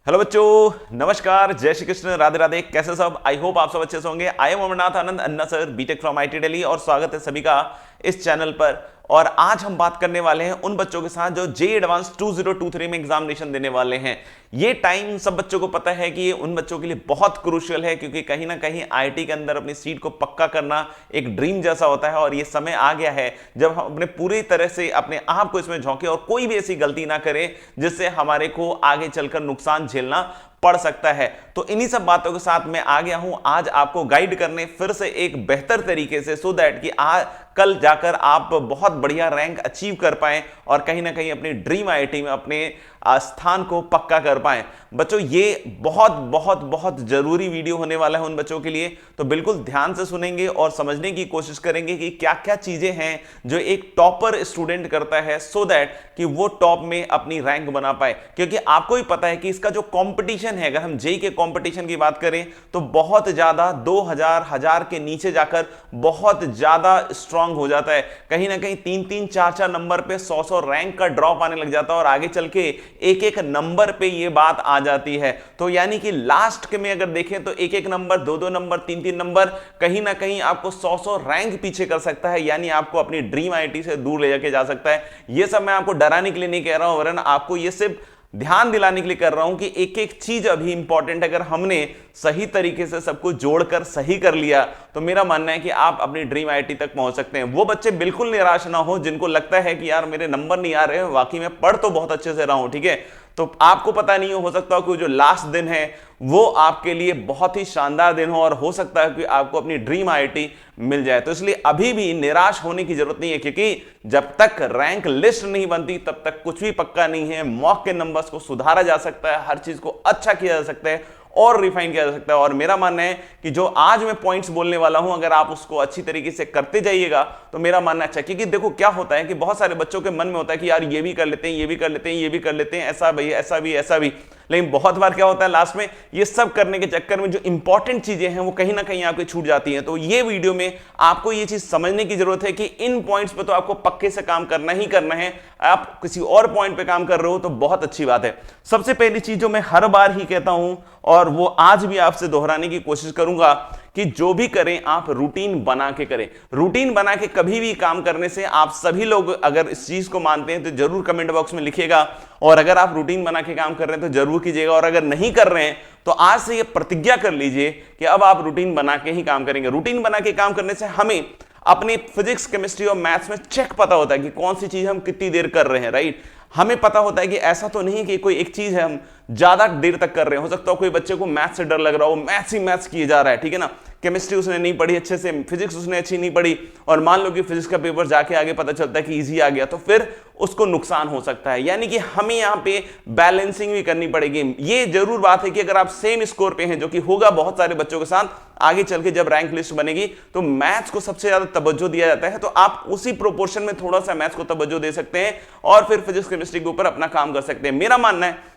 Hello बच्चों, नमस्कार, जय श्री कृष्ण, राधे राधे। कैसे सब? आई होप आप सब अच्छे से होंगे। I am Amarnath Anand Anna sir, BTech from IT Delhi, और स्वागत है सभी का इस चैनल पर। और आज हम बात करने वाले हैं उन बच्चों के साथ जो जेईई एडवांस 2023 में एग्जामिनेशन देने वाले हैं। ये टाइम सब बच्चों को पता है कि ये उन बच्चों के लिए बहुत क्रूशियल है, क्योंकि कहीं ना कहीं आईआईटी के अंदर अपनी सीट को पक्का करना एक ड्रीम जैसा होता है। और ये समय आ गया है जब हम अपने पूरी तरह से अपने आप को इसमें झोंके और कोई भी ऐसी गलती ना करें जिससे हमारे को आगे चलकर नुकसान झेलना पड़ सकता है। तो इन्हीं सब बातों के साथ मैं आ गया हूं आज आपको गाइड करने फिर से एक बेहतर तरीके से, सो दैट कि आज कल जाकर आप बहुत बढ़िया रैंक अचीव कर पाएं और कहीं ना कहीं अपनी ड्रीम आईआईटी में अपने स्थान को पक्का कर पाएं। बच्चों, ये बहुत बहुत बहुत जरूरी वीडियो होने वाला है उन बच्चों के लिए, तो बिल्कुल ध्यान से सुनेंगे और समझने की कोशिश करेंगे कि क्या क्या चीजें हैं जो एक टॉपर स्टूडेंट करता है, सो दैट कि वो टॉप में अपनी रैंक बना पाए। क्योंकि आपको ही पता है कि इसका जो कंपटीशन है, अगर हम जेईई के कंपटीशन की बात करें तो बहुत ज्यादा 2000 के नीचे जाकर बहुत ज्यादा स्ट्रांग हो जाता है। कहीं ना कहीं 3-3, 4-4 नंबर पे 100 रैंक का ड्रॉप आने लग जाता है और आगे चल के एक एक नंबर पे ये बात आ जाती है। तो यानी कि लास्ट के में अगर देखें तो एक एक नंबर, 2-2 नंबर, 3-3 नंबर कहीं ना कहीं आपको 100 रैंक पीछे कर सकता है, यानी आपको अपनी ड्रीम आईआईटी से दूर ले जाके जा सकता है। ये सब मैं आपको डराने के लिए नहीं कह रहा हूं, वरन आपको ये सिर्फ ध्यान दिलाने के लिए कर रहा हूं कि एक एक चीज अभी इंपॉर्टेंट है। अगर हमने सही तरीके से सब कुछ जोड़कर सही कर लिया तो मेरा मानना है कि आप अपनी ड्रीम आईआईटी तक पहुंच सकते हैं। वो बच्चे बिल्कुल निराश ना हो जिनको लगता है कि यार मेरे नंबर नहीं आ रहे हैं, वाकई में पढ़ तो बहुत अच्छे से रहा हूं, ठीक है, तो आपको पता नहीं हो सकता हो कि जो लास्ट दिन है वो आपके लिए बहुत ही शानदार दिन हो और हो सकता है कि आपको अपनी ड्रीम आईआईटी मिल जाए। तो इसलिए अभी भी निराश होने की जरूरत नहीं है, क्योंकि जब तक रैंक लिस्ट नहीं बनती तब तक कुछ भी पक्का नहीं है। मॉक के नंबर्स को सुधारा जा सकता है, हर चीज को अच्छा किया जा सकता है और रिफाइन किया जा सकता है। और मेरा मानना है कि जो आज मैं पॉइंट्स बोलने वाला हूं, अगर आप उसको अच्छी तरीके से करते जाइएगा तो मेरा मानना अच्छा। क्योंकि देखो क्या होता है कि बहुत सारे बच्चों के मन में होता है कि यार ये भी कर लेते हैं, ये भी कर लेते हैं, ये भी कर लेते हैं, ऐसा भी, ऐसा भी, ऐसा भी। लेकिन बहुत बार क्या होता है, लास्ट में ये सब करने के चक्कर में जो इंपॉर्टेंट चीजें हैं वो कहीं ना कहीं आपकी छूट जाती हैं। तो ये वीडियो में आपको ये चीज समझने की जरूरत है कि इन पॉइंट्स पे तो आपको पक्के से काम करना ही करना है। आप किसी और पॉइंट पे काम कर रहे हो तो बहुत अच्छी बात है। सबसे पहली चीज जो मैं हर बार ही कहता हूं और वो आज भी आपसे दोहराने की कोशिश करूंगा कि जो भी करें आप रूटीन बना के करें। रूटीन बना के कभी भी काम करने से आप सभी लोग अगर इस चीज को मानते हैं तो जरूर कमेंट बॉक्स में लिखिएगा, और अगर आप रूटीन बना के काम कर रहे हैं तो जरूर कीजिएगा, और अगर नहीं कर रहे हैं तो आज से ये प्रतिज्ञा कर लीजिए कि अब आप रूटीन बना के ही काम करेंगे। रूटीन बना के काम करने से हमें अपने फिजिक्स, केमिस्ट्री और मैथ्स में चेक पता होता है कि कौन सी चीज हम कितनी देर कर रहे हैं, राइट। हमें पता होता है कि ऐसा तो नहीं कि कोई एक चीज है हम ज्यादा देर तक कर रहे हैं। हो सकता है कोई बच्चे को मैथ्स से डर लग रहा हो, मैथ्स ही मैथ्स किए जा रहा है, ठीक है ना, केमिस्ट्री उसने नहीं पढ़ी अच्छे से, फिजिक्स उसने अच्छी नहीं पढ़ी, और मान लो कि फिजिक्स का पेपर जाके आगे पता चलता है कि इजी आ गया, तो फिर उसको नुकसान हो सकता है। यानी कि हमें यहाँ पे बैलेंसिंग भी करनी पड़ेगी। ये जरूर बात है कि अगर आप सेम स्कोर पे हैं, जो कि होगा बहुत सारे बच्चों के साथ आगे चल के जब रैंक लिस्ट बनेगी, तो मैथ्स को सबसे ज्यादा तवज्जो दिया जाता है, तो आप उसी प्रोपोर्शन में थोड़ा सा मैथ्स को तवज्जो दे सकते हैं और फिर फिजिक्स, केमिस्ट्री के ऊपर अपना काम कर सकते हैं। मेरा मानना है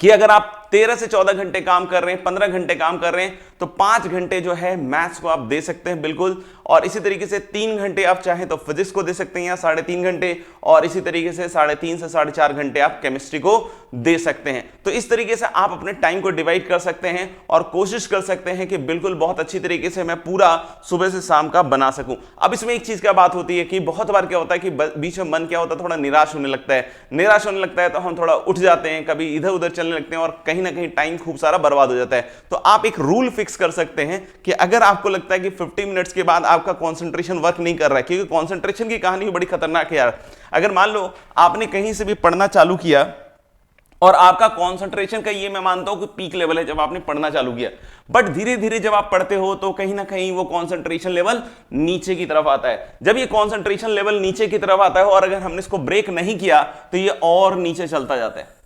कि अगर आप 13 से 14 घंटे काम कर रहे हैं, 15 घंटे काम कर रहे हैं, तो 5 घंटे जो है मैथ्स को आप दे सकते हैं बिल्कुल, और इसी तरीके से 3 घंटे आप चाहें तो फिजिक्स को दे सकते हैं या 3.5 घंटे, और इसी तरीके से 3.5 से 4.5 घंटे आप केमिस्ट्री को दे सकते हैं। तो इस तरीके से आप अपने टाइम को डिवाइड कर सकते हैं और कोशिश कर सकते हैं कि बिल्कुल बहुत अच्छी तरीके से मैं पूरा सुबह से शाम का बना सकूं। अब इसमें एक चीज क्या बात होती है कि बहुत बार क्या होता है कि बीच में मन क्या होता है, थोड़ा निराश होने लगता है। निराश होने लगता है तो हम थोड़ा उठ जाते हैं, कभी इधर उधर चलने लगते हैं और कहीं ना कहीं टाइम खूब सारा बर्बाद हो जाता है। तो आप एक रूल फिक्स कर सकते हैं कि अगर आपको लगता है कि 50 मिनट्स के बाद आपका कंसंट्रेशन वर्क नहीं कर रहा है, क्योंकि कंसंट्रेशन की कहानी बड़ी खतरनाक है यार। अगर मान लो आपने कहीं से भी पढ़ना चालू किया और आपका कंसंट्रेशन का ये मैं मानता हूं कि पीक लेवल है जब आपने पढ़ना चालू किया, बट धीरे धीरे जब आप पढ़ते हो तो कहीं ना कहीं वो कंसंट्रेशन लेवल नीचे की तरफ आता है। जब ये कंसंट्रेशन लेवल नीचे की तरफ आता है और अगर हमने इसको ब्रेक नहीं किया तो ये और नीचे चलता जाता है।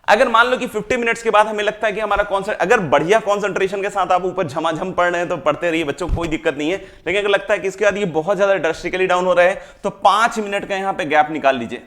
अगर मान लो कि 50 मिनट्स के बाद हमें लगता है कि हमारा अगर बढ़िया कंसंट्रेशन के साथ आप ऊपर झमाझम पढ़ रहे हैं तो पढ़ते रहिए बच्चों, कोई दिक्कत नहीं है। लेकिन अगर लगता है कि इसके बाद ये बहुत ज्यादा ड्रास्टिकली डाउन हो रहा है तो 5 मिनट का यहां पे गैप निकाल लीजिए।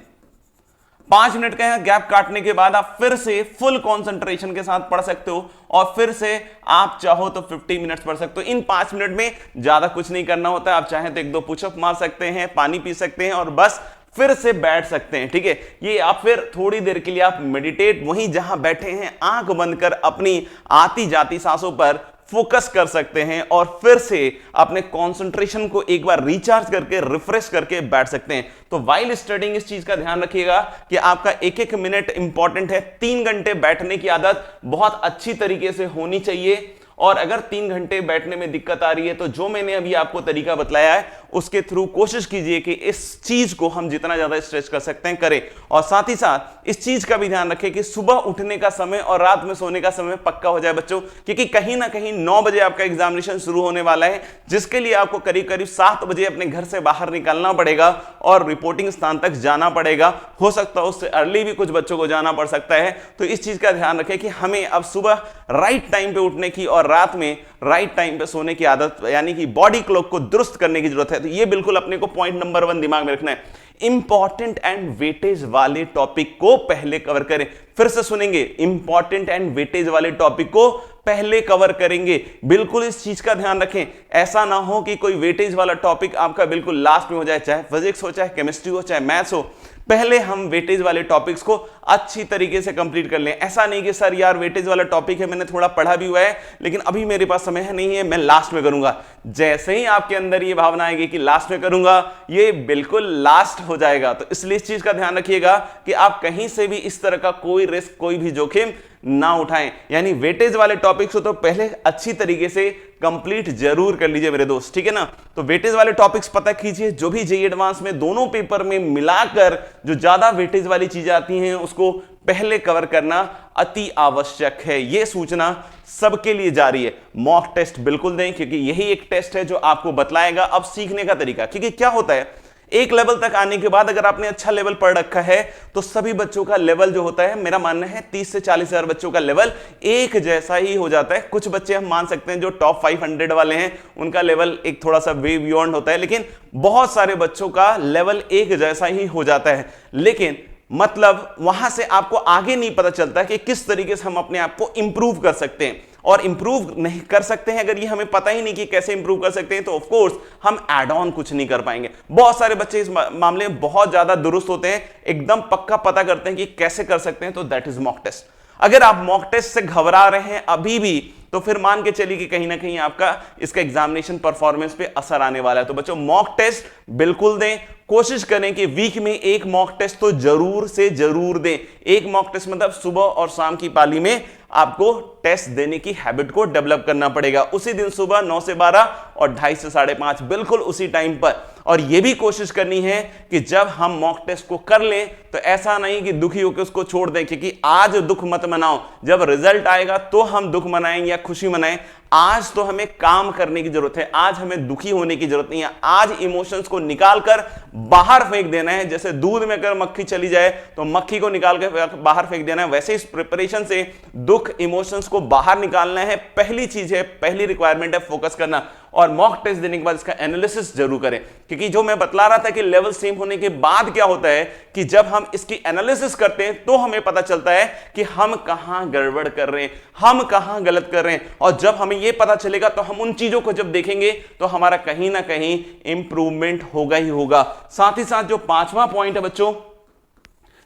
5 मिनट का यहां गैप काटने के बाद आप फिर से फुल कंसंट्रेशन के साथ पढ़ सकते हो और फिर से आप चाहो तो 50 मिनट्स पढ़ सकते हो। इन 5 मिनट में ज्यादा कुछ नहीं करना होता है। आप चाहें तो 1-2 पुशअप मार सकते हैं, पानी पी सकते हैं और बस फिर से बैठ सकते हैं। ठीक है, ये आप फिर थोड़ी देर के लिए आप मेडिटेट वहीं जहां बैठे हैं आंख बंद कर अपनी आती जाती सांसों पर फोकस कर सकते हैं और फिर से अपने कंसंट्रेशन को एक बार रिचार्ज करके रिफ्रेश करके बैठ सकते हैं। तो वाइल स्टडिंग इस चीज का ध्यान रखिएगा कि आपका एक एक मिनट इंपॉर्टेंट है। 3 घंटे बैठने की आदत बहुत अच्छी तरीके से होनी चाहिए और अगर 3 घंटे बैठने में दिक्कत आ रही है तो जो मैंने अभी आपको तरीका बतलाया है उसके थ्रू कोशिश कीजिए कि इस चीज को हम जितना ज्यादा स्ट्रेच कर सकते हैं करें। और साथ ही साथ इस चीज का भी ध्यान रखें कि सुबह उठने का समय और रात में सोने का समय पक्का हो जाए बच्चों, क्योंकि कहीं ना कहीं 9 बजे आपका एग्जामिनेशन शुरू होने वाला है, जिसके लिए आपको करीब करीब 7 बजे अपने घर से बाहर निकलना पड़ेगा और रिपोर्टिंग स्थान तक जाना पड़ेगा। हो सकता है उससे अर्ली भी कुछ बच्चों को जाना पड़ सकता है। तो इस चीज का ध्यान रखें कि हमें अब सुबह राइट टाइम पे उठने की और रात में राइट टाइम पे सोने की आदत यानी कि बॉडी क्लॉक को दुरुस्त करने की जरूरत है। तो ये बिल्कुल अपने को पॉइंट नंबर 1 दिमाग में रखना है। इंपॉर्टेंट एंड वेटेज वाले टॉपिक को पहले कवर करें। फिर से सुनेंगे, इंपॉर्टेंट एंड वेटेज वाले टॉपिक को पहले कवर करेंगे। बिल्कुल इस चीज का ध्यान रखें, ऐसा ना हो कि कोई वेटेज वाला टॉपिक आपका बिल्कुल लास्ट में हो जाए, चाहे फिजिक्स हो, चाहे केमिस्ट्री हो, चाहे मैथ्स हो। पहले हम वेटेज वाले टॉपिक्स को अच्छी तरीके से कंप्लीट कर लें। ऐसा नहीं कि सर यार वेटेज वाला टॉपिक है, मैंने थोड़ा पढ़ा भी हुआ है लेकिन अभी मेरे पास समय नहीं है, मैं लास्ट में करूंगा। जैसे ही आपके अंदर ये भावना आएगी कि लास्ट में करूंगा, ये बिल्कुल लास्ट हो जाएगा। तो इसलिए इस चीज का ध्यान रखिएगा कि आप कहीं से भी इस तरह का कोई रिस्क, कोई भी जोखिम ना उठाएं। यानी वेटेज वाले टॉपिक्स हो तो पहले अच्छी तरीके से कंप्लीट जरूर कर लीजिए मेरे दोस्त, ठीक है ना। तो वेटेज वाले टॉपिक्स पता कीजिए, जो भी जेईई एडवांस में दोनों पेपर में मिलाकर जो ज्यादा वेटेज वाली चीजें आती हैं उसको पहले कवर करना अति आवश्यक है। यह सूचना सबके लिए जारी है। मॉक टेस्ट बिल्कुल दें, क्योंकि यही एक टेस्ट है जो आपको बतलाएगा अब सीखने का तरीका। क्योंकि क्या होता है, एक लेवल तक आने के बाद अगर आपने अच्छा लेवल पढ़ रखा है तो सभी बच्चों का लेवल जो होता है, मेरा मानना है 30 से 40 हजार बच्चों का लेवल एक जैसा ही हो जाता है। कुछ बच्चे हम मान सकते हैं जो टॉप 500 वाले हैं उनका लेवल एक थोड़ा सा वे बियॉन्ड होता है, लेकिन बहुत सारे बच्चों का लेवल एक जैसा ही हो जाता है। लेकिन मतलब वहां से आपको आगे नहीं पता चलता कि किस तरीके से हम अपने आप को इंप्रूव कर सकते हैं। और इंप्रूव नहीं कर सकते हैं अगर ये हमें पता ही नहीं कि कैसे इंप्रूव कर सकते हैं तो ऑफ कोर्स हम ऐड ऑन कुछ नहीं कर पाएंगे। बहुत सारे बच्चे इस मामले में बहुत ज्यादा दुरुस्त होते हैं, एकदम पक्का पता करते हैं कि कैसे कर सकते हैं, तो दैट इज मॉक टेस्ट। अगर आप मॉक टेस्ट से घबरा रहे हैं अभी भी तो फिर मान के चलिए कि कहीं ना कहीं आपका इसका एग्जामिनेशन परफॉर्मेंस पे असर आने वाला है। तो बच्चों मॉक टेस्ट बिल्कुल दें, कोशिश करें कि वीक में एक मॉक टेस्ट तो जरूर से जरूर दें। एक मॉक टेस्ट मतलब सुबह और शाम की पाली में आपको टेस्ट देने की हैबिट को डेवलप करना पड़ेगा। उसी दिन सुबह 9 से 12 और 2:30 से 5:30 बिल्कुल उसी टाइम पर। और यह भी कोशिश करनी है कि जब हम मॉक टेस्ट को कर लें तो ऐसा नहीं कि दुखी होकर उसको छोड़ दें, क्योंकि आज दुख मत मनाओ, जब रिजल्ट आएगा तो हम दुख मनाएं या खुशी मनाएं। आज तो हमें काम करने की जरूरत है, आज हमें दुखी होने की जरूरत नहीं है। आज इमोशंस को निकालकर बाहर फेंक देना है। जैसे दूध में अगर मक्खी चली जाए तो मक्खी को निकाल कर बाहर फेंक देना है, वैसे इस प्रिपरेशन से दुख इमोशंस को बाहर निकालना है। पहली चीज है, पहली रिक्वायरमेंट है फोकस करना। और मॉक टेस्ट देने के बाद इसका एनालिसिस जरूर करें, क्योंकि जो मैं बतला रहा था कि लेवल सेम होने के बाद क्या होता है कि जब हम इसकी एनालिसिस करते हैं तो हमें पता चलता है कि हम कहां गड़बड़ कर रहे हैं, हम कहां गलत कर रहे हैं। और जब हमें यह पता चलेगा तो हम उन चीजों को जब देखेंगे तो हमारा कहीं ना कहीं इंप्रूवमेंट होगा ही होगा। साथ ही साथ जो 5वां पॉइंट है बच्चों,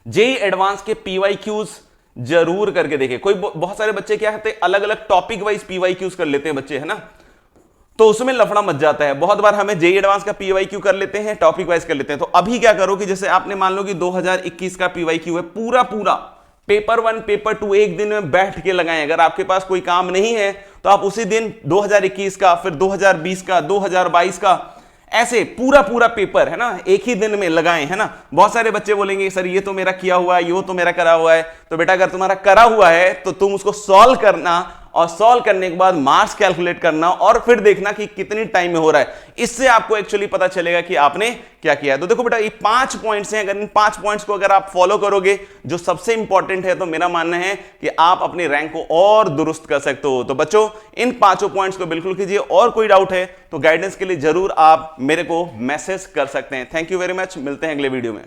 जेईई एडवांस के पीवाईक्यूज जरूर करके देखें। कोई बहुत सारे बच्चे क्या कहते हैं, अलग अलग टॉपिक वाइज पीवाईक्यूज कर लेते हैं बच्चे, है ना, तो उसमें लफड़ा मच जाता है। बहुत बार हमें जेईई एडवांस का पीवाईक्यू कर लेते हैं, टॉपिक वाइज कर लेते हैं। तो अभी क्या करो कि जैसे आपने मान लो कि 2021 का पीवाईक्यू है, पूरा पेपर 1 पेपर 2 एक दिन में बैठ के लगाएं। अगर आपके पास कोई काम नहीं है तो आप उसी दिन 2021 का, फिर 2020 का, 2022 का, ऐसे पूरा पेपर, है ना, एक ही दिन में लगाएं, है ना। बहुत सारे बच्चे बोलेंगे सर ये तो मेरा किया हुआ है, ये तो मेरा करा हुआ है। तो बेटा अगर तुम्हारा करा हुआ है तो तुम उसको सॉल्व करना, और सॉल्व करने के बाद मार्क्स कैलकुलेट करना और फिर देखना कि कितनी टाइम में हो रहा है। इससे आपको एक्चुअली पता चलेगा कि आपने क्या किया है। तो देखो बेटा ये 5 पॉइंट्स हैं, अगर इन 5 पॉइंट्स को अगर आप फॉलो करोगे जो सबसे इंपॉर्टेंट है, तो मेरा मानना है कि आप अपनी रैंक को और दुरुस्त कर सकते हो। तो बच्चों इन 5 पॉइंट्स को बिल्कुल कीजिए। और कोई डाउट है तो गाइडेंस के लिए जरूर आप मेरे को मैसेज कर सकते हैं। थैंक यू वेरी मच, मिलते हैं अगले वीडियो में।